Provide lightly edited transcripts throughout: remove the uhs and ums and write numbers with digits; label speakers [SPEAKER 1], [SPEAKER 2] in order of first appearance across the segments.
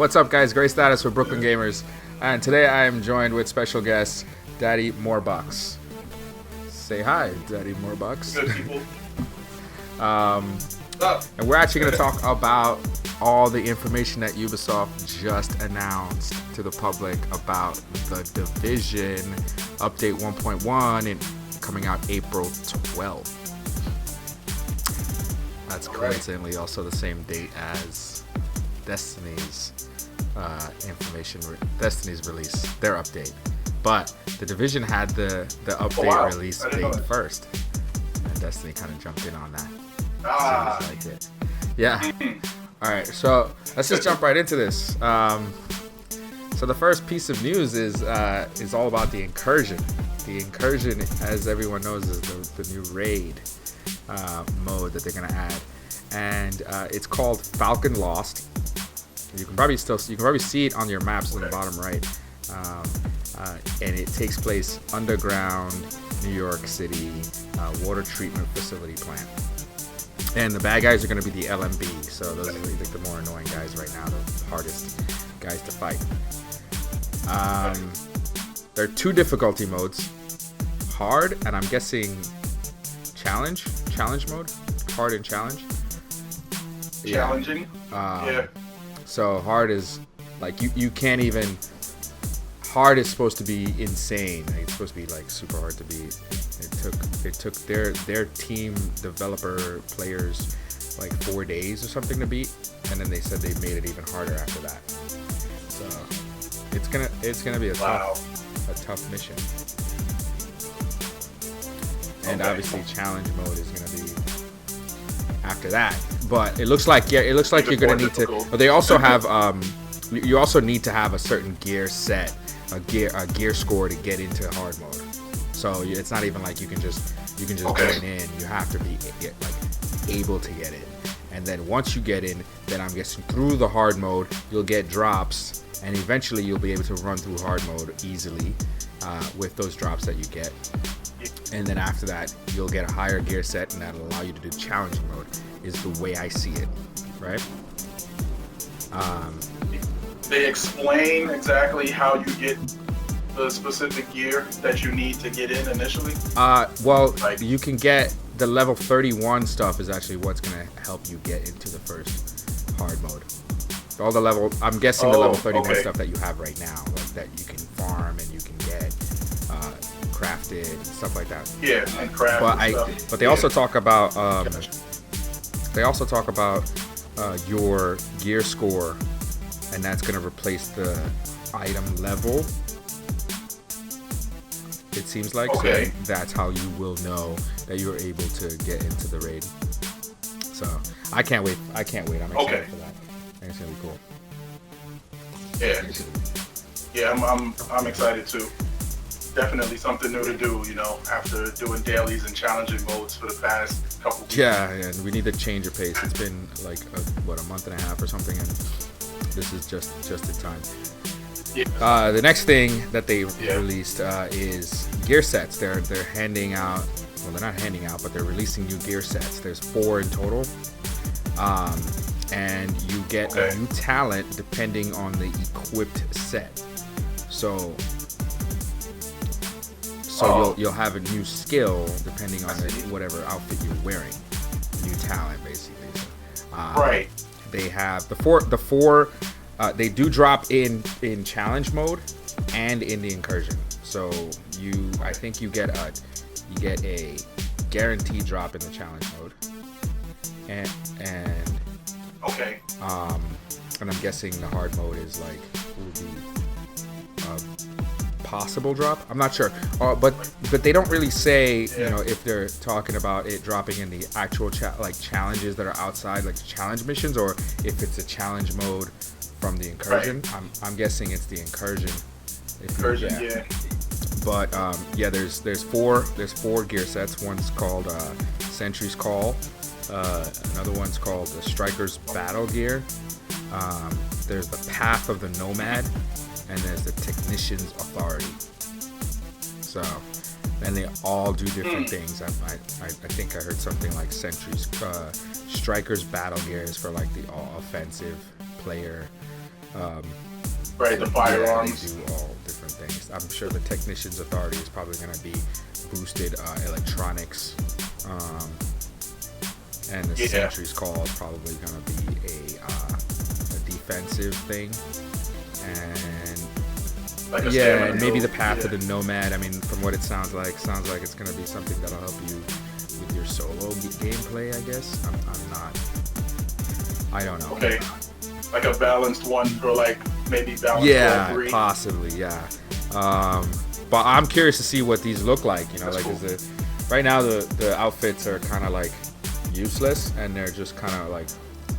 [SPEAKER 1] What's up, guys? Great status for Brooklyn Gamers. And today I am joined with special guest, Daddy Morebucks. Say hi, Daddy Morebucks.
[SPEAKER 2] Good people.
[SPEAKER 1] And we're actually going to talk about all the information that Ubisoft just announced to the public about the Division Update 1.1 and coming out April 12th. That's coincidentally also the same date as Destiny's Destiny's release, their update. But the Division had the update release date first, and Destiny kind of jumped in on that. Seems like it. Yeah. All right, so let's just jump right into this. So the first piece of news is all about the Incursion. The Incursion, as everyone knows, is the new raid mode that they're gonna add, and it's called Falcon Lost. You can probably see it on your maps in the bottom right, and it takes place underground, New York City, water treatment facility plant. And the bad guys are going to be the LMB, so those are like the more annoying guys right now, the hardest guys to fight. There are two difficulty modes, hard, and I'm guessing challenge mode, hard and challenge.
[SPEAKER 2] Challenging. Yeah.
[SPEAKER 1] So hard is like you can't even. Hard is supposed to be insane. It's supposed to be like super hard to beat. It took their team developer players like 4 days or something to beat, and then they said they made it even harder after that. So it's gonna be a tough mission. And obviously challenge mode is gonna be after that. But it looks like you're gonna need to. But they also have you also need to have a certain gear set, a gear score to get into hard mode. So it's not even like you can just get in. You have to be able to get in. And then once you get in, then I'm guessing through the hard mode you'll get drops, and eventually you'll be able to run through hard mode easily with those drops that you get. And then after that, you'll get a higher gear set, and that'll allow you to do challenging mode. Is the way I see it, right?
[SPEAKER 2] They explain exactly how you get the specific gear that you need to get in initially.
[SPEAKER 1] You can get the level 31 stuff is actually what's gonna help you get into the first hard mode. All the I'm guessing the level 31 stuff that you have right now, like that you can farm and you can get crafted and stuff like that.
[SPEAKER 2] Yeah, and crafted.
[SPEAKER 1] But they also talk about your gear score, and that's gonna replace the item level. It seems like so that's how you will know that you're able to get into the raid. So I can't wait. I'm excited for that. I think it's gonna be cool.
[SPEAKER 2] I'm excited too. Definitely something new to do, after doing dailies and challenging modes for the past couple weeks.
[SPEAKER 1] Yeah, and we need to change your pace. It's been like a month and a half or something, and this is just the time. Yeah. The next thing that they released is gear sets. They're handing out. Well, they're not handing out, but they're releasing new gear sets. There's 4 in total, and you get a new talent depending on the equipped set. So you'll have a new skill depending on whatever outfit you're wearing. New talent, basically.
[SPEAKER 2] Right.
[SPEAKER 1] They have the four. They do drop in challenge mode and in the Incursion. So I think you get a guaranteed drop in the challenge mode, and I'm guessing the hard mode is will be a possible drop. I'm not sure, but they don't really say if they're talking about it dropping in the actual challenges that are outside, like challenge missions, or if it's a challenge mode from the Incursion. Right. I'm guessing it's the Incursion. But there's four gear sets. One's called Sentry's Call. Another one's called the Striker's Battle Gear. There's the Path of the Nomad, and there's the Technician's Authority. So, and they all do different things. I think I heard something like Striker's Battle Gear is for like the all offensive player.
[SPEAKER 2] Right, the firearms.
[SPEAKER 1] Yeah, they do all different things. I'm sure the Technicians Authority is probably going to be boosted electronics, and the Sentry's Call is probably going to be a defensive thing, and
[SPEAKER 2] like
[SPEAKER 1] and maybe the path to the Nomad. I mean, from what it sounds like it's going to be something that'll help you with your solo gameplay, I guess. I'm not. I don't know.
[SPEAKER 2] Okay, like a balanced one for like maybe balanced.
[SPEAKER 1] Yeah, possibly. Yeah. But I'm curious to see what these look like. You know,
[SPEAKER 2] That's
[SPEAKER 1] like
[SPEAKER 2] cool.
[SPEAKER 1] Right now the outfits are kind of like useless, and they're just kind of like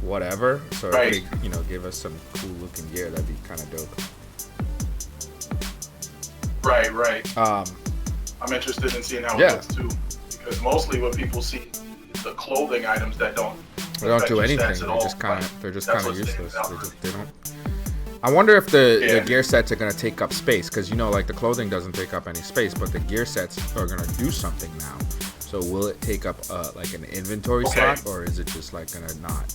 [SPEAKER 1] whatever. So
[SPEAKER 2] right.
[SPEAKER 1] if they, give us some cool looking gear, that'd be kind of dope.
[SPEAKER 2] Right. I'm interested in seeing how it looks too, because mostly what people see is the clothing items that don't
[SPEAKER 1] do anything. They're just kind of useless. They don't. I wonder if the gear sets are gonna take up space, because like the clothing doesn't take up any space, but the gear sets are gonna do something now. So will it take up like an inventory slot, or is it just like gonna not?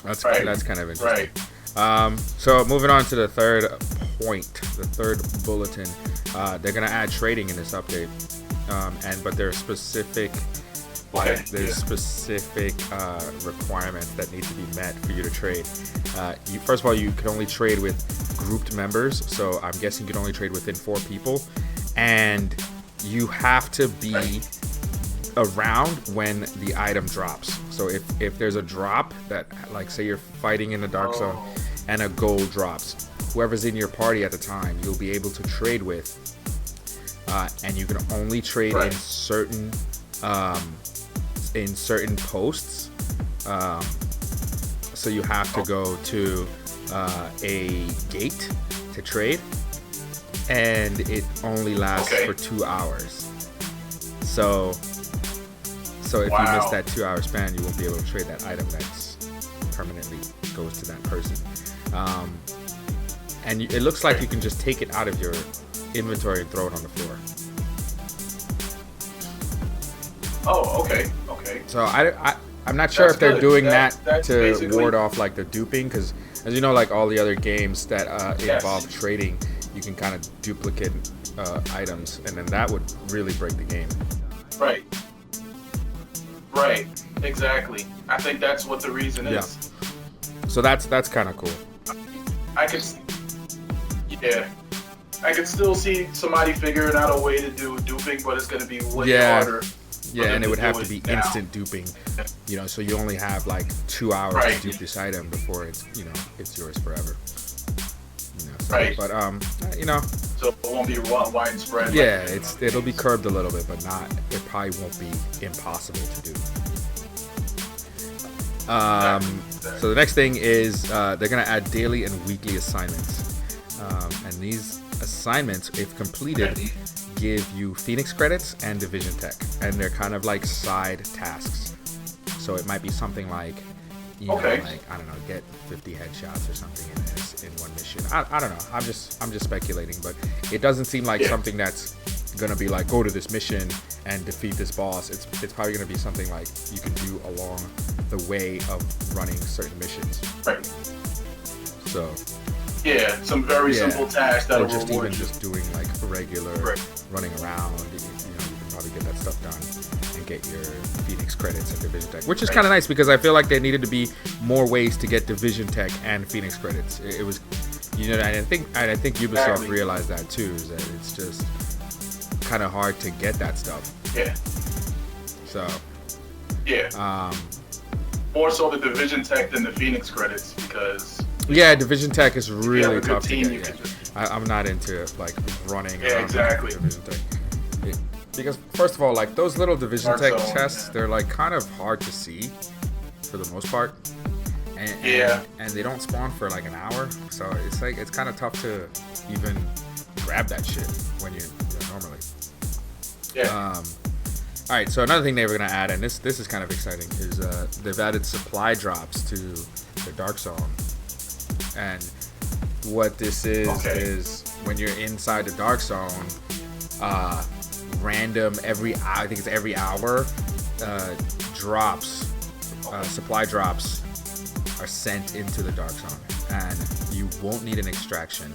[SPEAKER 1] That's kind of interesting.
[SPEAKER 2] Right.
[SPEAKER 1] So moving on to the third point, the third bulletin, they're gonna add trading in this update, but there are specific. There's specific requirements that need to be met for you to trade. First of all, you can only trade with grouped members, so I'm guessing you can only trade within 4 people, and you have to be around when the item drops. So if there's a drop that, like, say you're fighting in the dark zone and a gold drops, whoever's in your party at the time, you'll be able to trade with, and you can only trade in certain posts, so you have to go to a gate to trade, and it only lasts for 2 hours. So if you miss that 2 hour span, you won't be able to trade that item that's permanently goes to that person. And it looks like you can just take it out of your inventory and throw it on the floor.
[SPEAKER 2] Oh, okay.
[SPEAKER 1] So I'm not sure if they're doing that to ward off like the duping, because as you know, like all the other games that involve trading, you can kind of duplicate items, and then that would really break the game.
[SPEAKER 2] Right. Exactly. I think that's what the reason is.
[SPEAKER 1] So that's kind of cool.
[SPEAKER 2] I could still see somebody figuring out a way to do duping, but it's going to be way harder.
[SPEAKER 1] Yeah, and it would have to be instant duping, so you only have like 2 hours to dupe this item before it's yours forever.
[SPEAKER 2] Right.
[SPEAKER 1] But
[SPEAKER 2] so it won't be widespread.
[SPEAKER 1] Yeah, it'll be curbed a little bit, but it probably won't be impossible to do. So the next thing is they're gonna add daily and weekly assignments, and these assignments, if completed, give you Phoenix credits and Division Tech, and they're kind of like side tasks. So it might be something like, like, I don't know, get 50 headshots or something in one mission. I don't know. I'm just speculating, but it doesn't seem like something that's gonna be like, go to this mission and defeat this boss. It's probably gonna be something like you can do along the way of running certain missions.
[SPEAKER 2] Right.
[SPEAKER 1] So.
[SPEAKER 2] Yeah, some very simple tasks that
[SPEAKER 1] or
[SPEAKER 2] will
[SPEAKER 1] just
[SPEAKER 2] reward
[SPEAKER 1] even
[SPEAKER 2] you.
[SPEAKER 1] just doing like regular running around. You can probably get that stuff done and get your Phoenix credits and Division Tech, which is kind of nice, because I feel like there needed to be more ways to get Division Tech and Phoenix credits. It was, and I think Ubisoft realized that too, is that it's just kind of hard to get that stuff.
[SPEAKER 2] Yeah.
[SPEAKER 1] So.
[SPEAKER 2] Yeah. More so the Division Tech than the Phoenix credits, because.
[SPEAKER 1] Yeah, Division Tech is really tough to
[SPEAKER 2] get.
[SPEAKER 1] Yeah. I'm not into like running.
[SPEAKER 2] Yeah, exactly.
[SPEAKER 1] Division Tech. Because first of all, like those little Division Tech chests, they're like kind of hard to see for the most part, and they don't spawn for like an hour, so it's kind of tough to even grab that shit when you're normally.
[SPEAKER 2] Yeah.
[SPEAKER 1] All right, so another thing they were gonna add, and this is kind of exciting, is they've added supply drops to the Dark Zone. And what this is when you're inside the Dark Zone, random I think it's every hour, drops, supply drops are sent into the Dark Zone, and you won't need an extraction.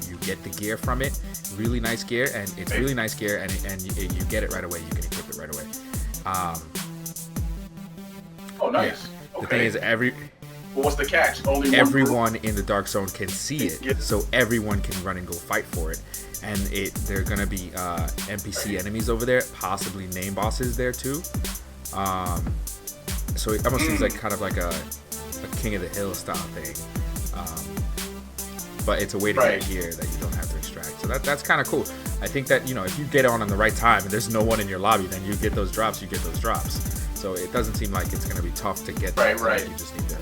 [SPEAKER 1] You get the gear from it, really nice gear, and it's really nice gear, and you get it right away. You can equip it right away.
[SPEAKER 2] Oh, nice.
[SPEAKER 1] Yeah. The thing is,
[SPEAKER 2] But what's the catch? Only
[SPEAKER 1] everyone in the Dark Zone can see it, so everyone can run and go fight for it. And they're gonna be NPC enemies over there, possibly name bosses there too. So it almost seems like kind of like a King of the Hill style thing. But it's a way to get gear that you don't have to extract. So that's kind of cool. I think that, you know, if you get on the right time and there's no one in your lobby, then you get those drops. So it doesn't seem like it's gonna be tough to get.
[SPEAKER 2] Right.
[SPEAKER 1] You just need to.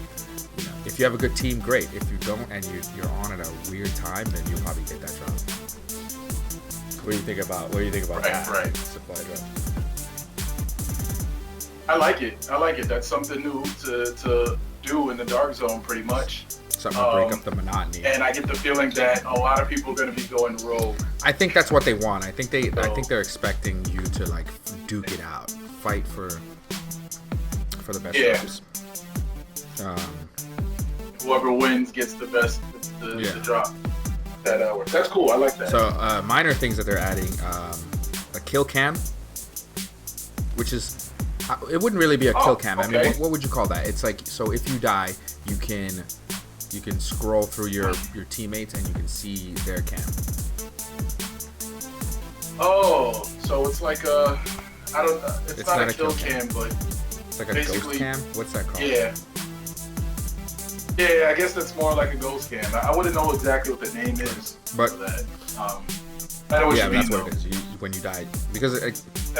[SPEAKER 1] If you have a good team, great. If you don't and you're on at a weird time, then you'll probably get that drop. What do you think about that?
[SPEAKER 2] Right.
[SPEAKER 1] Supply drop.
[SPEAKER 2] I like it. That's something new to do in the Dark Zone, pretty much.
[SPEAKER 1] Something to break up the monotony.
[SPEAKER 2] And I get the feeling that a lot of people are going to be going rogue.
[SPEAKER 1] I think that's what they want. I think they're expecting you to like duke it out, fight for the best drops.
[SPEAKER 2] Whoever wins gets the best the drop that hour. That's cool. I like that.
[SPEAKER 1] So minor things that they're adding, a kill cam, which is it wouldn't really be a kill cam.
[SPEAKER 2] Okay.
[SPEAKER 1] I mean, what would you call that? It's like, so if you die, you can scroll through your teammates and you can see their cam.
[SPEAKER 2] Oh, so it's like it's not a kill cam, but
[SPEAKER 1] it's like a ghost cam. What's that called?
[SPEAKER 2] Yeah, I guess that's more like a ghost cam. I wouldn't know exactly what the name is
[SPEAKER 1] but
[SPEAKER 2] for that. I know what you mean,
[SPEAKER 1] that's
[SPEAKER 2] though.
[SPEAKER 1] what it is. When you die, because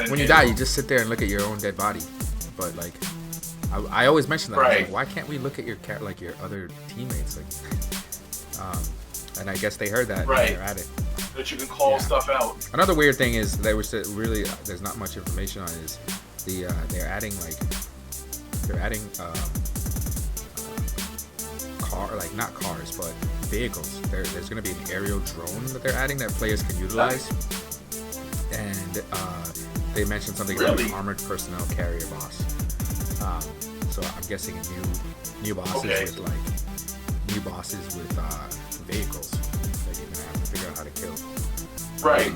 [SPEAKER 1] when you die, you just sit there and look at your own dead body. But like, I always mention that.
[SPEAKER 2] Right.
[SPEAKER 1] Like, why can't we look at your other teammates? Like, and I guess they heard that.
[SPEAKER 2] Right.
[SPEAKER 1] And they're at it.
[SPEAKER 2] That you can call stuff out.
[SPEAKER 1] Another weird thing is they were really there's not much information on is they're adding not cars, but vehicles. There's going to be an aerial drone that they're adding that players can utilize, and they mentioned something about an armored personnel carrier boss. So I'm guessing new bosses with vehicles that you're gonna have to figure out how to kill.
[SPEAKER 2] Right.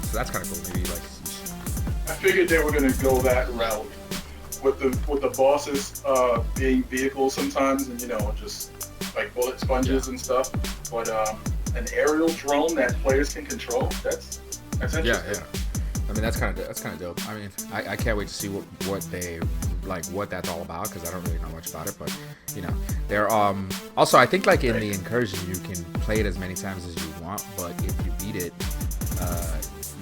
[SPEAKER 1] So that's kind of cool. Maybe like
[SPEAKER 2] I figured they were gonna go that route with the bosses being vehicles sometimes, and just like bullet sponges and stuff. But an aerial drone that players can control, that's interesting.
[SPEAKER 1] Yeah. I mean, that's kind of dope. I mean, I can't wait to see what that's all about, because I don't really know much about it. But they're also, I think like in the Incursion you can play it as many times as you want, but if you beat it,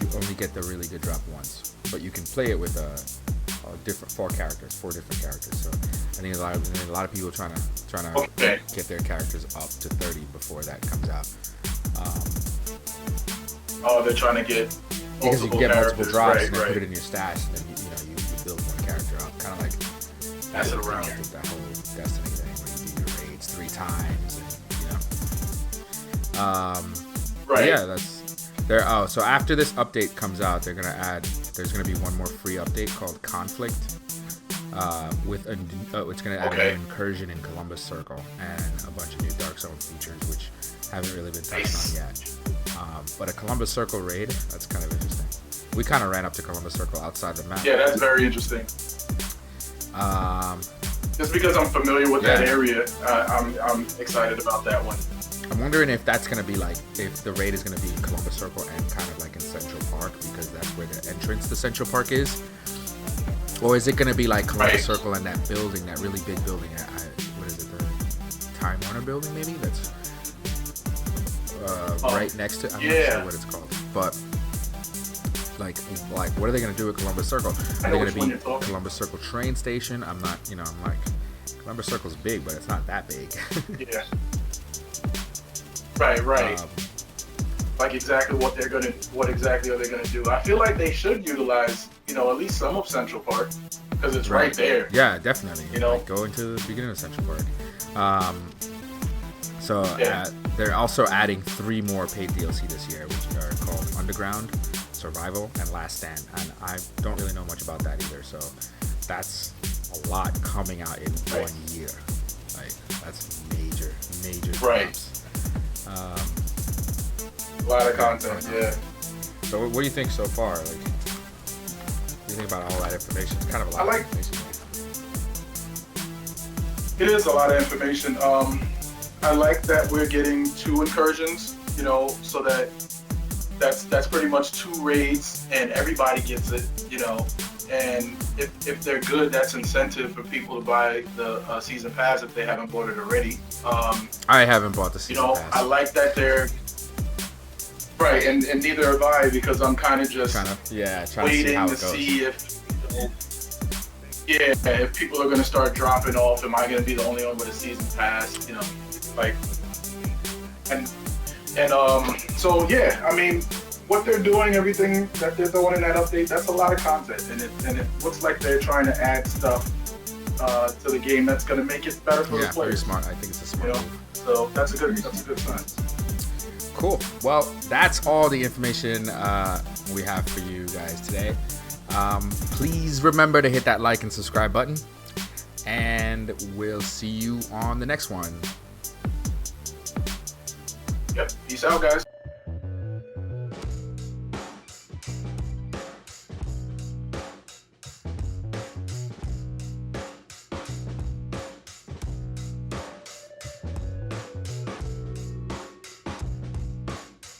[SPEAKER 1] you only get the really good drop once. But you can play it with four different characters. So I think a lot of people trying to get their characters up to 30 before that comes out.
[SPEAKER 2] They're trying to get
[SPEAKER 1] because you can get multiple drops and then
[SPEAKER 2] right.
[SPEAKER 1] put it in your stash, and then you build one character up, kind of like
[SPEAKER 2] pass it around.
[SPEAKER 1] That whole Destiny thing where you do your raids 3 times, and
[SPEAKER 2] right.
[SPEAKER 1] Yeah, that's there. Oh, so after this update comes out, there's gonna be one more free update called Conflict. It's gonna add a new Incursion in Columbus Circle and a bunch of new Dark Zone features, which haven't really been touched on yet. But a Columbus Circle raid, that's kind of interesting. We kind of ran up to Columbus Circle outside the map.
[SPEAKER 2] Yeah, that's very interesting. Just because I'm familiar with that area, I'm excited about that one.
[SPEAKER 1] I'm wondering if that's going to be like, if the raid is going to be in Columbus Circle and kind of like in Central Park, because that's where the entrance to Central Park is. Or is it going to be like Columbus Circle and that building, that really big building, what is it, the Time Warner building maybe? That's right next to, I'm not sure what it's called. But like what are they going to do with Columbus Circle? Are they going to be Columbus Circle train station? I'm not, I'm like, Columbus Circle's big, but it's not that big.
[SPEAKER 2] Yeah. Right. Like exactly what exactly are they gonna do? I feel like they should utilize, at least some of Central Park, because it's right there.
[SPEAKER 1] Yeah, definitely. Like go into the beginning of Central Park. They're also adding 3 more paid DLC this year, which are called Underground, Survival, and Last Stand. And I don't really know much about that either. So that's a lot coming out in 1 year. Like, That's major
[SPEAKER 2] Right.
[SPEAKER 1] drops.
[SPEAKER 2] A lot of content, yeah.
[SPEAKER 1] So what do you think so far? Like, what do you think about all that information? It's kind of a lot of information.
[SPEAKER 2] It is a lot of information. I like that we're getting 2 incursions, you know, so that's pretty much 2 raids and everybody gets it, you know. And if they're good, that's incentive for people to buy the season pass if they haven't bought it already.
[SPEAKER 1] I haven't bought the season pass.
[SPEAKER 2] I like that they're right, and neither have I, because I'm kind of just
[SPEAKER 1] trying
[SPEAKER 2] waiting to see if if people are going to start dropping off. Am I going to be the only one with a season pass? You know, like, and so yeah, I mean, what they're doing, everything that they're throwing in that update, that's a lot of content, and it looks like they're trying to add stuff to the game that's going to make it better for the players.
[SPEAKER 1] Yeah, very smart. I think it's a smart move.
[SPEAKER 2] So that's a good sign.
[SPEAKER 1] Cool. Well, that's all the information we have for you guys today. Please remember to hit that like and subscribe button, and we'll see you on the next one.
[SPEAKER 2] Yep. Peace out, guys.